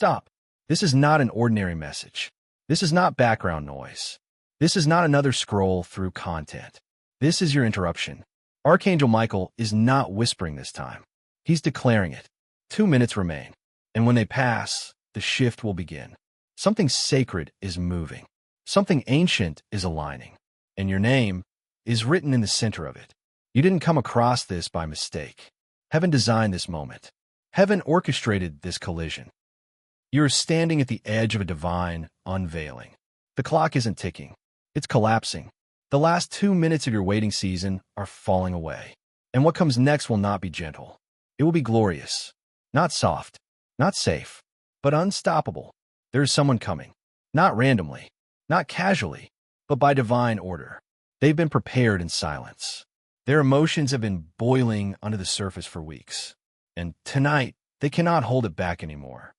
Stop. This is not an ordinary message. This is not background noise. This is not another scroll through content. This is your interruption. Archangel Michael is not whispering this time. He's declaring it. 2 minutes remain. And when they pass, the shift will begin. Something sacred is moving. Something ancient is aligning. And your name is written in the center of it. You didn't come across this by mistake. Heaven designed this moment. Heaven orchestrated this collision. You're standing at the edge of a divine unveiling. The clock isn't ticking. It's collapsing. The last 2 minutes of your waiting season are falling away. And what comes next will not be gentle. It will be glorious. Not soft. Not safe. But unstoppable. There is someone coming. Not randomly. Not casually. But by divine order. They've been prepared in silence. Their emotions have been boiling under the surface for weeks. And tonight, they cannot hold it back anymore.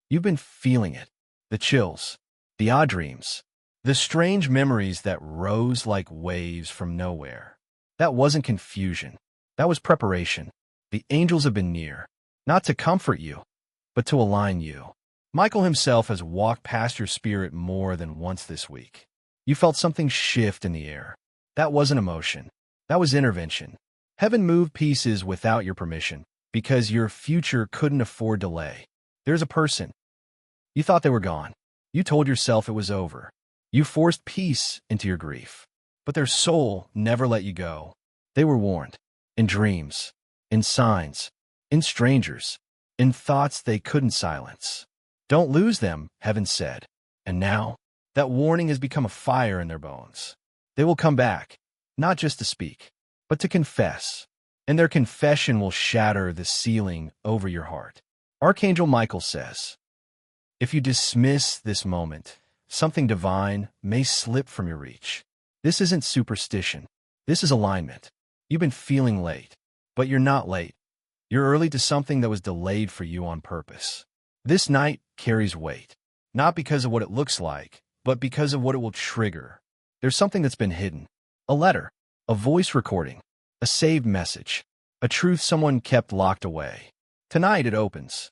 You've been feeling it. The chills. The odd dreams. The strange memories that rose like waves from nowhere. That wasn't confusion. That was preparation. The angels have been near. Not to comfort you, but to align you. Michael himself has walked past your spirit more than once this week. You felt something shift in the air. That wasn't emotion. That was intervention. Heaven moved pieces without your permission, because your future couldn't afford delay. There's a person. You thought they were gone. You told yourself it was over. You forced peace into your grief. But their soul never let you go. They were warned. In dreams. In signs. In strangers. In thoughts they couldn't silence. Don't lose them, heaven said. And now, that warning has become a fire in their bones. They will come back, not just to speak, but to confess. And their confession will shatter the ceiling over your heart. Archangel Michael says, if you dismiss this moment, something divine may slip from your reach. This isn't superstition. This is alignment. You've been feeling late, but you're not late. You're early to something that was delayed for you on purpose. This night carries weight, not because of what it looks like, but because of what it will trigger. There's something that's been hidden. A letter, a voice recording, a saved message, a truth someone kept locked away. Tonight it opens.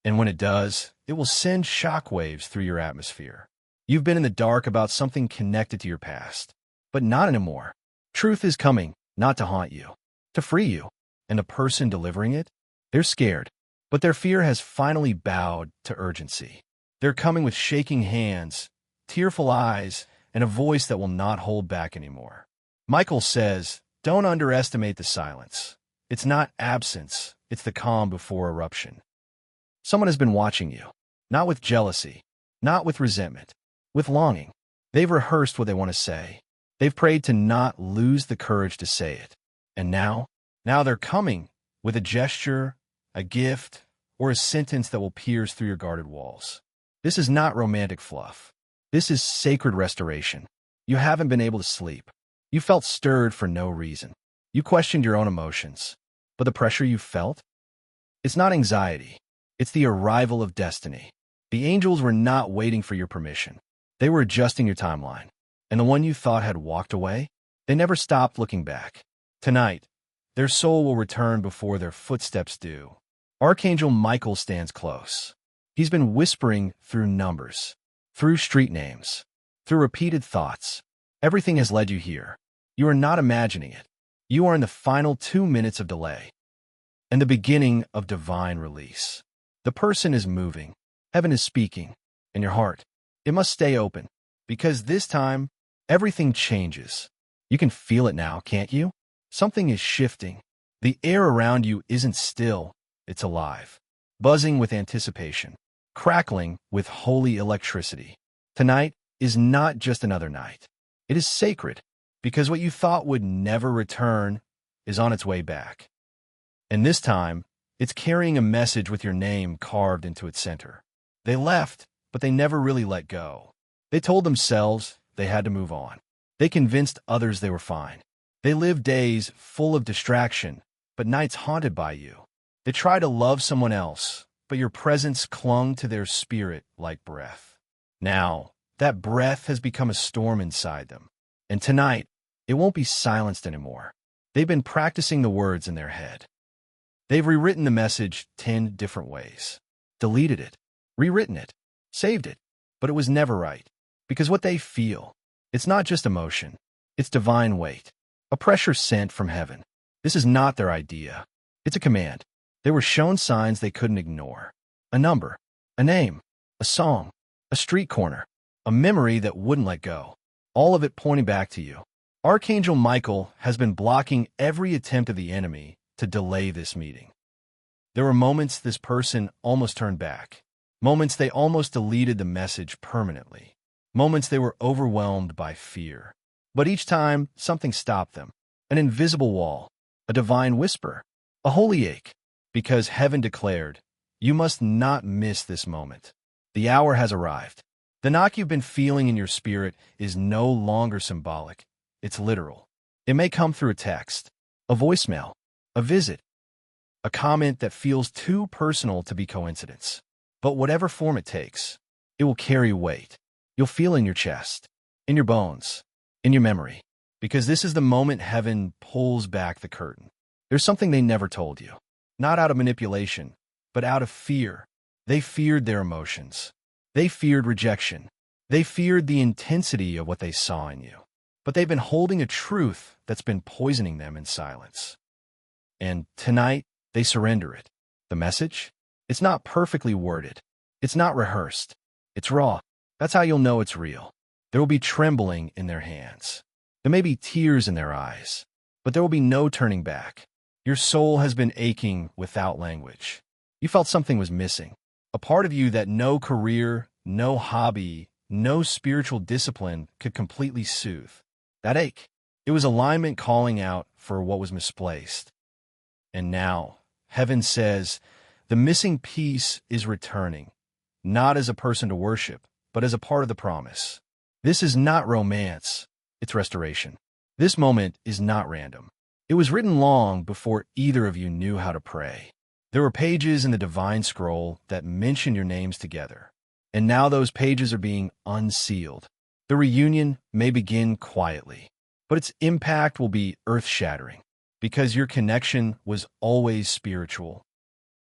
And when it does, it will send shockwaves through your atmosphere. You've been in the dark about something connected to your past, but not anymore. Truth is coming, not to haunt you, to free you. And the person delivering it, they're scared, but their fear has finally bowed to urgency. They're coming with shaking hands, tearful eyes, and a voice that will not hold back anymore. Michael says, don't underestimate the silence. It's not absence, it's the calm before eruption. Someone has been watching you, not with jealousy, not with resentment, with longing. They've rehearsed what they want to say. They've prayed to not lose the courage to say it. And now they're coming with a gesture, a gift, or a sentence that will pierce through your guarded walls. This is not romantic fluff. This is sacred restoration. You haven't been able to sleep. You felt stirred for no reason. You questioned your own emotions. But the pressure you felt? It's not anxiety. It's the arrival of destiny. The angels were not waiting for your permission. They were adjusting your timeline. And the one you thought had walked away, they never stopped looking back. Tonight, their soul will return before their footsteps do. Archangel Michael stands close. He's been whispering through numbers, through street names, through repeated thoughts. Everything has led you here. You are not imagining it. You are in the final 2 minutes of delay and the beginning of divine release. The person is moving. Heaven is speaking. And your heart, it must stay open, because this time, everything changes. You can feel it now, can't you? Something is shifting. The air around you isn't still, it's alive, buzzing with anticipation, crackling with holy electricity. Tonight is not just another night. It is sacred, because what you thought would never return is on its way back. And this time, it's carrying a message with your name carved into its center. They left, but they never really let go. They told themselves they had to move on. They convinced others they were fine. They lived days full of distraction, but nights haunted by you. They tried to love someone else, but your presence clung to their spirit like breath. Now, that breath has become a storm inside them. And tonight, it won't be silenced anymore. They've been practicing the words in their head. They've rewritten the message 10 different ways, deleted it, rewritten it, saved it, but it was never right. Because what they feel, it's not just emotion, it's divine weight, a pressure sent from heaven. This is not their idea. It's a command. They were shown signs they couldn't ignore. A number, a name, a song, a street corner, a memory that wouldn't let go. All of it pointing back to you. Archangel Michael has been blocking every attempt of the enemy to delay this meeting. There were moments this person almost turned back. Moments they almost deleted the message permanently. Moments they were overwhelmed by fear. But each time, something stopped them. An invisible wall, a divine whisper, a holy ache. Because heaven declared, you must not miss this moment. The hour has arrived. The knock you've been feeling in your spirit is no longer symbolic. It's literal. It may come through a text, a voicemail, a visit, a comment that feels too personal to be coincidence. But whatever form it takes, it will carry weight. You'll feel in your chest, in your bones, in your memory. Because this is the moment heaven pulls back the curtain. There's something they never told you. Not out of manipulation, but out of fear. They feared their emotions. They feared rejection. They feared the intensity of what they saw in you. But they've been holding a truth that's been poisoning them in silence. And tonight, they surrender it. The message? It's not perfectly worded. It's not rehearsed. It's raw. That's how you'll know it's real. There will be trembling in their hands. There may be tears in their eyes, but there will be no turning back. Your soul has been aching without language. You felt something was missing. A part of you that no career, no hobby, no spiritual discipline could completely soothe. That ache. It was alignment calling out for what was misplaced. And now, heaven says, the missing piece is returning, not as a person to worship, but as a part of the promise. This is not romance, it's restoration. This moment is not random. It was written long before either of you knew how to pray. There were pages in the divine scroll that mention your names together. And now those pages are being unsealed. The reunion may begin quietly, but its impact will be earth-shattering because your connection was always spiritual.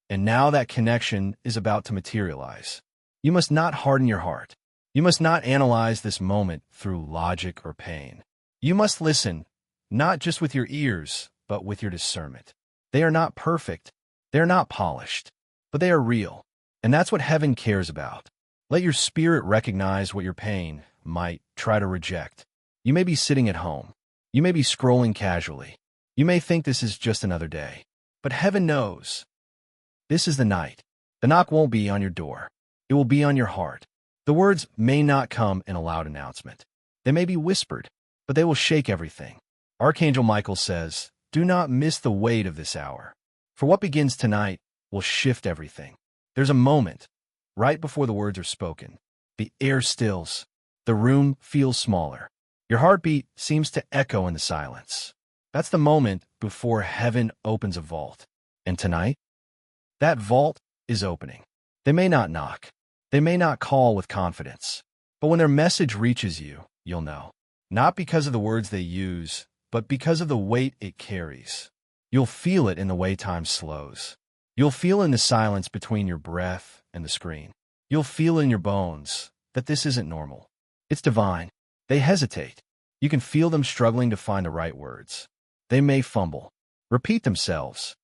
And now that connection is about to materialize. You must not harden your heart. You must not analyze this moment through logic or pain. You must listen, not just with your ears, but with your discernment. They are not perfect. They are not polished, but they are real. And that's what heaven cares about. Let your spirit recognize what your pain might try to reject. You may be sitting at home. You may be scrolling casually. You may think this is just another day. But heaven knows. This is the night. The knock won't be on your door. It will be on your heart. The words may not come in a loud announcement. They may be whispered, but they will shake everything. Archangel Michael says, do not miss the weight of this hour. For what begins tonight will shift everything. There's a moment, right before the words are spoken. The air stills. The room feels smaller. Your heartbeat seems to echo in the silence. That's the moment before heaven opens a vault. And tonight, that vault is opening. They may not knock. They may not call with confidence. But when their message reaches you, you'll know. Not because of the words they use, but because of the weight it carries. You'll feel it in the way time slows. You'll feel in the silence between your breath and the screen. You'll feel in your bones that this isn't normal. It's divine. They hesitate. You can feel them struggling to find the right words. They may fumble, repeat themselves,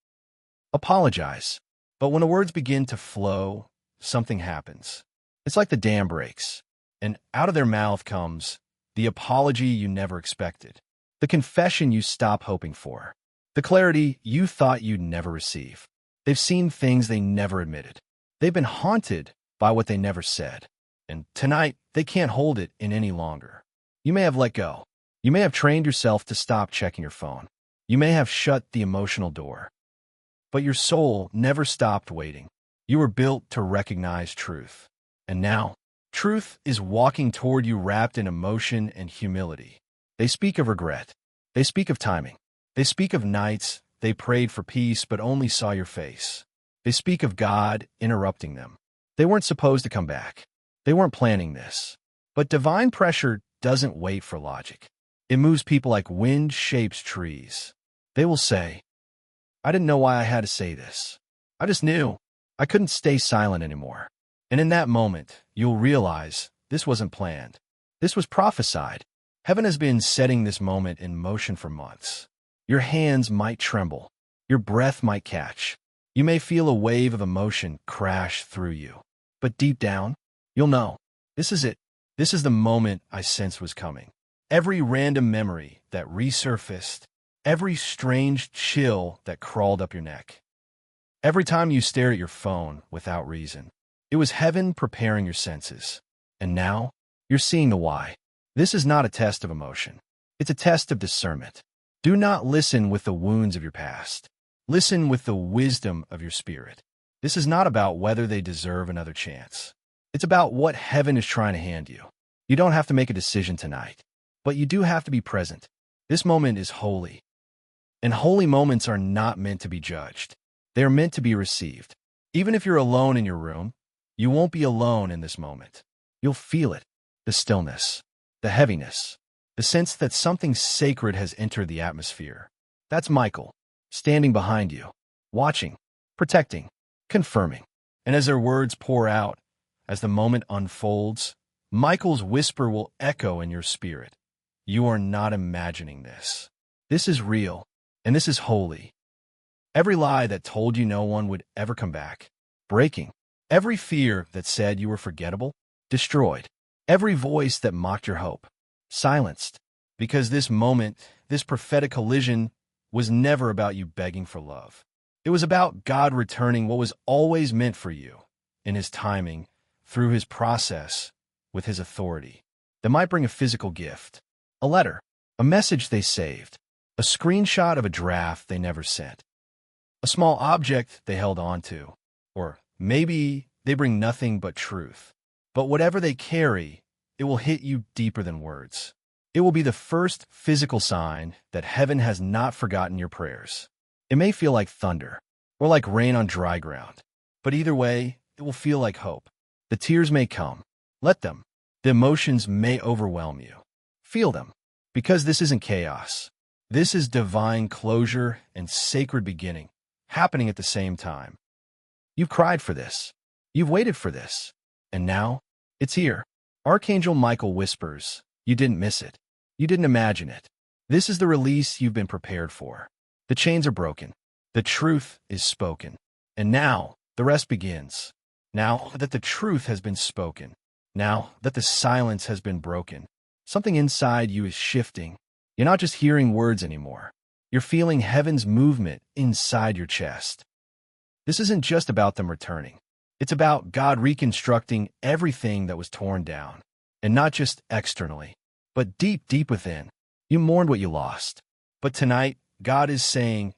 apologize. But when the words begin to flow, something happens. It's like the dam breaks, and out of their mouth comes the apology you never expected, the confession you stop hoping for, the clarity you thought you'd never receive. They've seen things they never admitted. They've been haunted by what they never said. And tonight, they can't hold it in any longer. You may have let go. You may have trained yourself to stop checking your phone. You may have shut the emotional door. But your soul never stopped waiting. You were built to recognize truth. And now, truth is walking toward you wrapped in emotion and humility. They speak of regret. They speak of timing. They speak of nights they prayed for peace but only saw your face. They speak of God interrupting them. They weren't supposed to come back. They weren't planning this. But divine pressure doesn't wait for logic. It moves people like wind shapes trees. They will say, I didn't know why I had to say this. I just knew. I couldn't stay silent anymore. And in that moment, you'll realize this wasn't planned. This was prophesied. Heaven has been setting this moment in motion for months. Your hands might tremble. Your breath might catch. You may feel a wave of emotion crash through you. But deep down, you'll know, this is it. This is the moment I sensed was coming. Every random memory that resurfaced, every strange chill that crawled up your neck. Every time you stare at your phone without reason, it was heaven preparing your senses. And now, you're seeing the why. This is not a test of emotion. It's a test of discernment. Do not listen with the wounds of your past. Listen with the wisdom of your spirit. This is not about whether they deserve another chance. It's about what heaven is trying to hand you. You don't have to make a decision tonight, but you do have to be present. This moment is holy, and holy moments are not meant to be judged. They are meant to be received. Even if you're alone in your room, you won't be alone in this moment. You'll feel it, the stillness, the heaviness, the sense that something sacred has entered the atmosphere. That's Michael, standing behind you, watching, protecting, confirming. And as their words pour out, as the moment unfolds, Michael's whisper will echo in your spirit. You are not imagining this. This is real, and this is holy. Every lie that told you no one would ever come back, breaking. Every fear that said you were forgettable, destroyed. Every voice that mocked your hope, silenced. Because this moment, this prophetic collision, was never about you begging for love. It was about God returning what was always meant for you, in His timing, through His process, with His authority. That might bring a physical gift, a letter, a message they saved, a screenshot of a draft they never sent, a small object they held on to, or maybe they bring nothing but truth. But whatever they carry, it will hit you deeper than words. It will be the first physical sign that heaven has not forgotten your prayers. It may feel like thunder, or like rain on dry ground, but either way, it will feel like hope. The tears may come. Let them. The emotions may overwhelm you. Feel them, because this isn't chaos. This is divine closure and sacred beginning, happening at the same time. You've cried for this. You've waited for this. And now, it's here. Archangel Michael whispers, you didn't miss it. You didn't imagine it. This is the release you've been prepared for. The chains are broken. The truth is spoken. And now, the rest begins. Now that the truth has been spoken, now that the silence has been broken, something inside you is shifting. You're not just hearing words anymore. You're feeling heaven's movement inside your chest. This isn't just about them returning. It's about God reconstructing everything that was torn down. And not just externally, but deep, deep within. You mourned what you lost. But tonight, God is saying,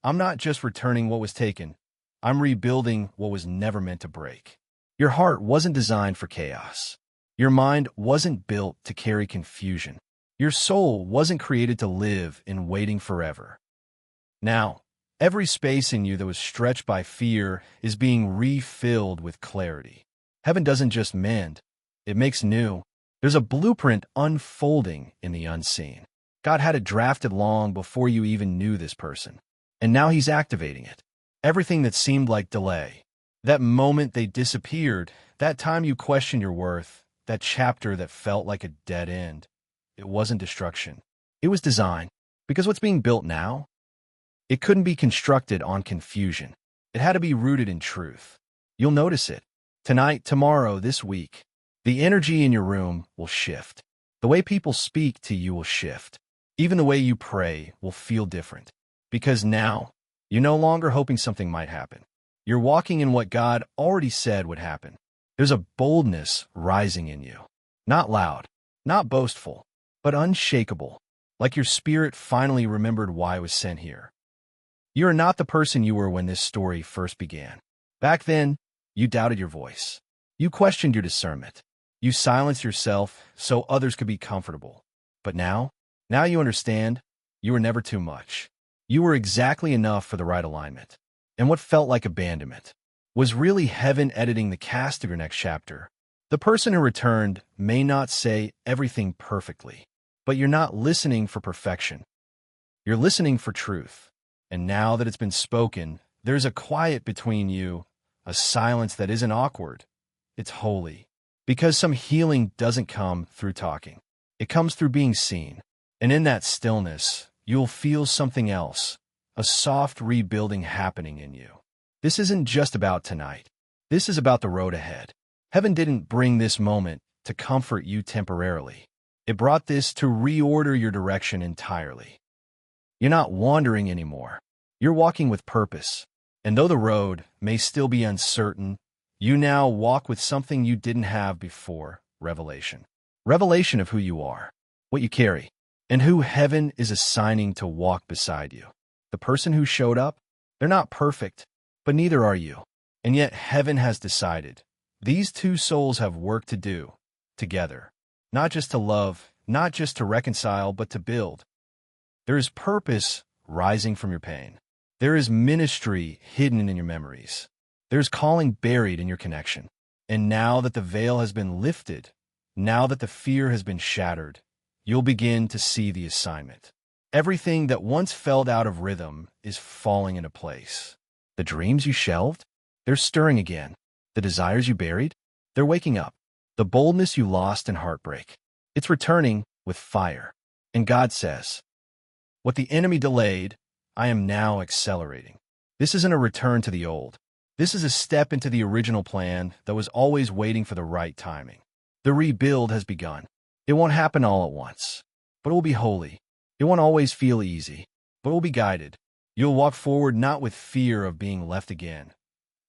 I'm not just returning what was taken. I'm rebuilding what was never meant to break. Your heart wasn't designed for chaos. Your mind wasn't built to carry confusion. Your soul wasn't created to live in waiting forever. Now, every space in you that was stretched by fear is being refilled with clarity. Heaven doesn't just mend, it makes new. There's a blueprint unfolding in the unseen. God had it drafted long before you even knew this person. And now He's activating it. Everything that seemed like delay, that moment they disappeared, that time you questioned your worth, that chapter that felt like a dead end, it wasn't destruction. It was design. Because what's being built now, it couldn't be constructed on confusion. It had to be rooted in truth. You'll notice it. Tonight, tomorrow, this week. The energy in your room will shift. The way people speak to you will shift. Even the way you pray will feel different. Because now, you're no longer hoping something might happen. You're walking in what God already said would happen. There's a boldness rising in you. Not loud, not boastful, but unshakable. Like your spirit finally remembered why it was sent here. You are not the person you were when this story first began. Back then, you doubted your voice. You questioned your discernment. You silenced yourself so others could be comfortable. But now you understand, you were never too much. You were exactly enough for the right alignment. And what felt like abandonment was really heaven editing the cast of your next chapter. The person who returned may not say everything perfectly, but you're not listening for perfection. You're listening for truth. And now that it's been spoken, there's a quiet between you, a silence that isn't awkward. it's holy. Because some healing doesn't come through talking. It comes through being seen. And in that stillness, you'll feel something else, a soft rebuilding happening in you. This isn't just about tonight. This is about the road ahead. Heaven didn't bring this moment to comfort you temporarily. It brought this to reorder your direction entirely. You're not wandering anymore. You're walking with purpose. And though the road may still be uncertain, you now walk with something you didn't have before, revelation. Revelation of who you are, what you carry, and who heaven is assigning to walk beside you. The person who showed up, they're not perfect, but neither are you. And yet heaven has decided these two souls have work to do together, not just to love, not just to reconcile, but to build. There is purpose rising from your pain. There is ministry hidden in your memories. There's calling buried in your connection. And now that the veil has been lifted, now that the fear has been shattered, you'll begin to see the assignment. Everything that once felt out of rhythm is falling into place. The dreams you shelved, they're stirring again. The desires you buried, they're waking up. The boldness you lost in heartbreak, it's returning with fire. And God says, what the enemy delayed, I am now accelerating. This isn't a return to the old. This is a step into the original plan that was always waiting for the right timing. The rebuild has begun. It won't happen all at once, but it will be holy. It won't always feel easy, but it will be guided. You'll walk forward not with fear of being left again,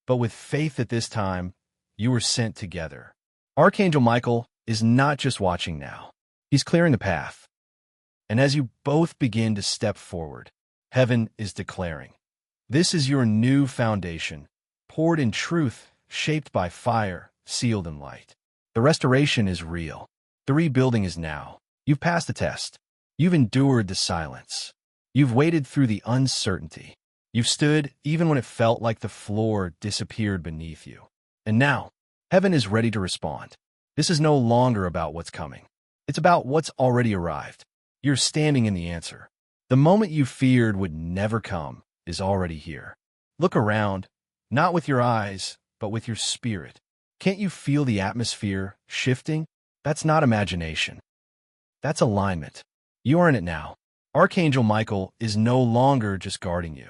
but with faith that this time you were sent together. Archangel Michael is not just watching now. He's clearing the path. And as you both begin to step forward, heaven is declaring, this is your new foundation, poured in truth, shaped by fire, sealed in light. The restoration is real. The rebuilding is now. You've passed the test. You've endured the silence. You've waded through the uncertainty. You've stood even when it felt like the floor disappeared beneath you. And now, heaven is ready to respond. This is no longer about what's coming. It's about what's already arrived. You're standing in the answer. The moment you feared would never come is already here. Look around, not with your eyes, but with your spirit. Can't you feel the atmosphere shifting? That's not imagination. That's alignment. You are in it now. Archangel Michael is no longer just guarding you.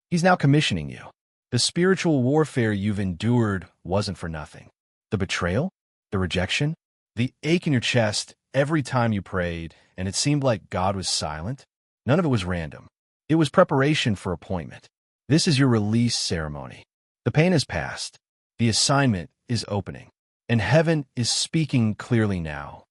He's now commissioning you. The spiritual warfare you've endured wasn't for nothing. The betrayal, the rejection, the ache in your chest every time you prayed, and it seemed like God was silent. None of it was random. It was preparation for appointment. This is your release ceremony. The pain has passed. The assignment is opening. And heaven is speaking clearly now.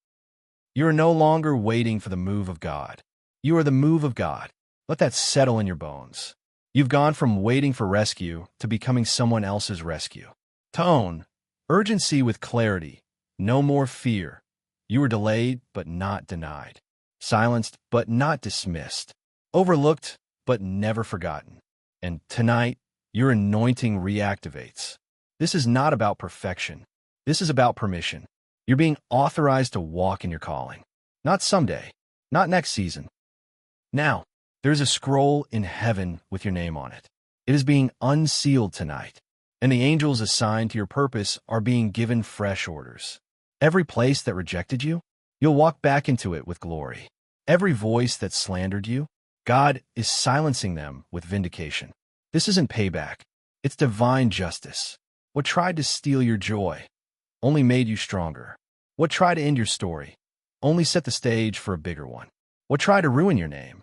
You are no longer waiting for the move of God. You are the move of God. Let that settle in your bones. You've gone from waiting for rescue to becoming someone else's rescue. Tone, urgency with clarity. No more fear. You were delayed, but not denied. Silenced, but not dismissed. Overlooked, but never forgotten. And tonight, your anointing reactivates. This is not about perfection. This is about permission. You're being authorized to walk in your calling. Not someday. Not next season. Now, there's a scroll in heaven with your name on it. It is being unsealed tonight. And the angels assigned to your purpose are being given fresh orders. Every place that rejected you, you'll walk back into it with glory. Every voice that slandered you, God is silencing them with vindication. This isn't payback. It's divine justice. What tried to steal your joy only made you stronger. What tried to end your story only set the stage for a bigger one. What tried to ruin your name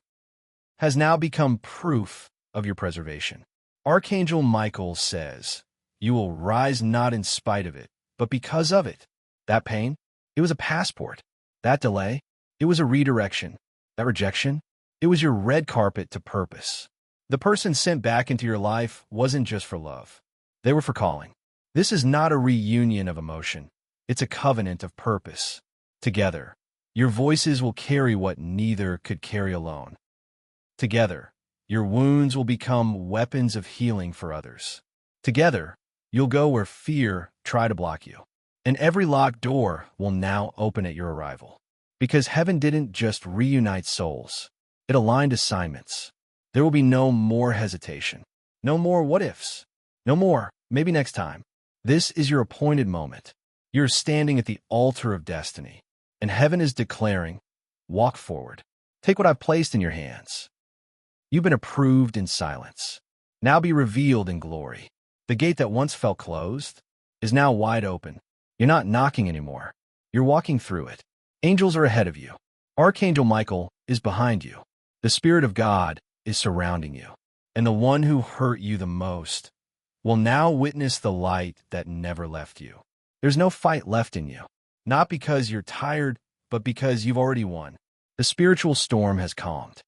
has now become proof of your preservation. Archangel Michael says, you will rise not in spite of it, but because of it. That pain, it was a passport. That delay, it was a redirection. That rejection, it was your red carpet to purpose. The person sent back into your life wasn't just for love. They were for calling. This is not a reunion of emotion. It's a covenant of purpose. Together, your voices will carry what neither could carry alone. Together, your wounds will become weapons of healing for others. Together, you'll go where fear tried to block you. And every locked door will now open at your arrival. Because heaven didn't just reunite souls. It aligned assignments. There will be no more hesitation. No more what-ifs. No more, maybe next time. This is your appointed moment. You're standing at the altar of destiny, and heaven is declaring, walk forward. Take what I've placed in your hands. You've been approved in silence. Now be revealed in glory. The gate that once felt closed is now wide open. You're not knocking anymore. You're walking through it. Angels are ahead of you. Archangel Michael is behind you. The Spirit of God is surrounding you. And the one who hurt you the most will now witness the light that never left you. There's no fight left in you. Not because you're tired, but because you've already won. The spiritual storm has calmed.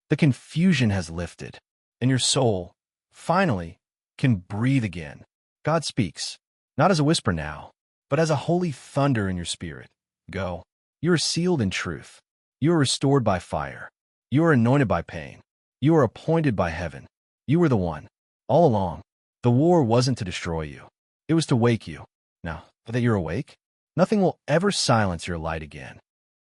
The confusion has lifted. And your soul, finally, can breathe again. God speaks, not as a whisper now, but as a holy thunder in your spirit. Go. You are sealed in truth. You are restored by fire. You are anointed by pain. You are appointed by heaven. You were the one. All along, the war wasn't to destroy you. It was to wake you. Now that you're awake, nothing will ever silence your light again.